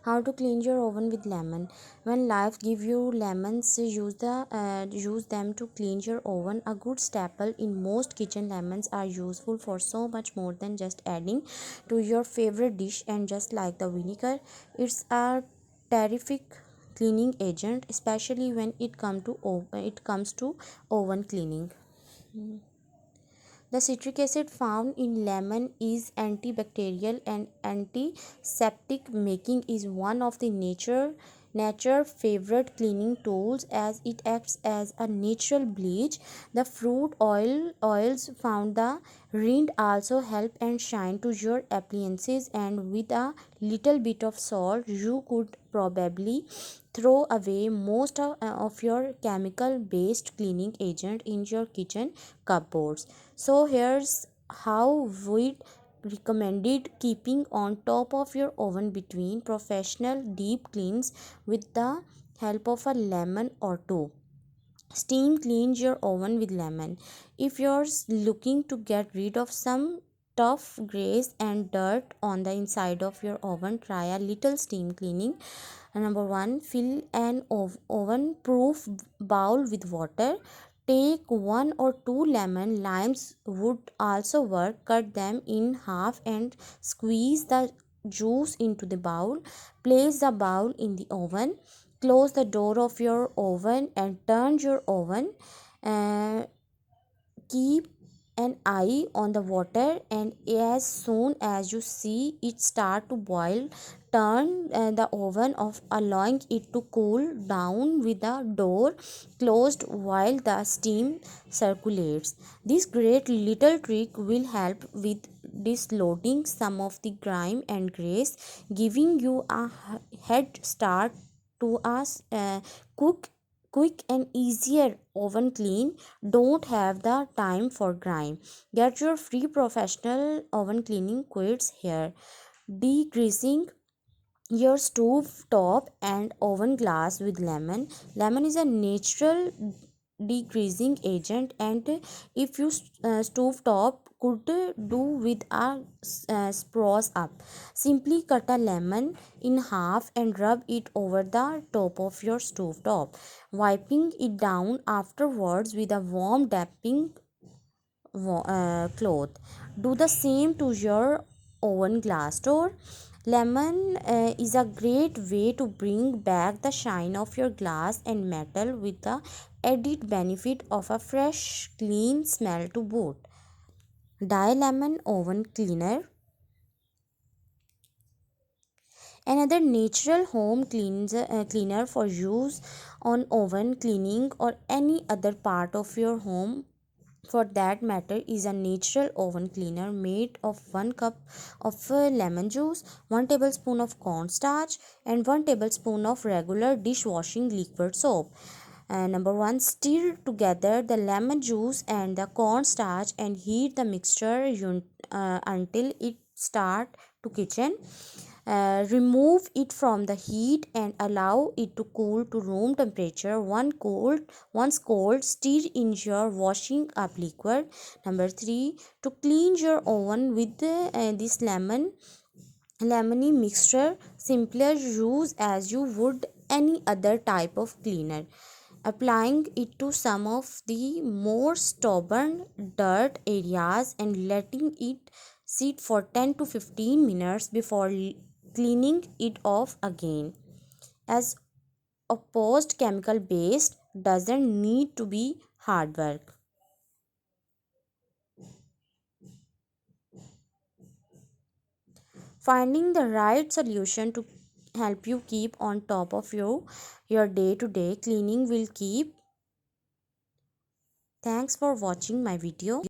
How to clean your oven with lemon. When life give you lemons, use them to clean your oven. A good staple in most kitchen. Lemons are useful for so much more than just adding to your favorite dish. And just like the vinegar, it's a terrific cleaning agent, especially when it comes to oven cleaning. The citric acid found in lemon is antibacterial and antiseptic, making is one of the nature favorite cleaning tools as it acts as a natural bleach. The oils found the rind also help and shine to your appliances, and with a little bit of salt you could probably throw away most of your chemical based cleaning agent in your kitchen cupboards. So here's how we recommended keeping on top of your oven between professional deep cleans with the help of a lemon or two. Steam cleans your oven with lemon. If you're looking to get rid of some tough grease and dirt on the inside of your oven, try a little steam cleaning. Number one, fill an oven proof bowl with water. Take one or two lemon limes would also work. Cut them in half and squeeze the juice into the bowl. Place the bowl in the oven. Close the door of your oven and turn your oven. Uh, Keep an eye on the water, and as soon as you see it start to boil, turn the oven off, allowing it to cool down with the door closed while the steam circulates. This great little trick will help with disloading some of the grime and grease, giving you a head start to us cook quick and easier oven clean. Don't have the time for grime? Get your free professional oven cleaning kits here. Degreasing your stove top and oven glass with lemon. Lemon is a natural degreasing agent, and if you stove top could do with a spruce up. Simply cut a lemon in half and rub it over the top of your stove top, wiping it down afterwards with a warm damping cloth. Do the same to your oven glass door. Lemon is a great way to bring back the shine of your glass and metal with the added benefit of a fresh, clean smell to boot. Dye lemon oven cleaner. Another natural home cleaner for use on oven cleaning or any other part of your home for that matter is a natural oven cleaner made of 1 cup of lemon juice, 1 tablespoon of cornstarch, and 1 tablespoon of regular dishwashing liquid soap. Number one, stir together the lemon juice and the cornstarch and heat the mixture until it start to kitchen. Remove it from the heat and allow it to cool to room temperature. Once cold, stir in your washing up liquid. Number three, to clean your oven with this lemony mixture, simpler use as you would any other type of cleaner, applying it to some of the more stubborn dirt areas and letting it sit for 10 to 15 minutes before cleaning it off again. As opposed chemical based doesn't need to be hard work. Finding the right solution to help you keep on top of your day to day cleaning will keep. Thanks for watching my video.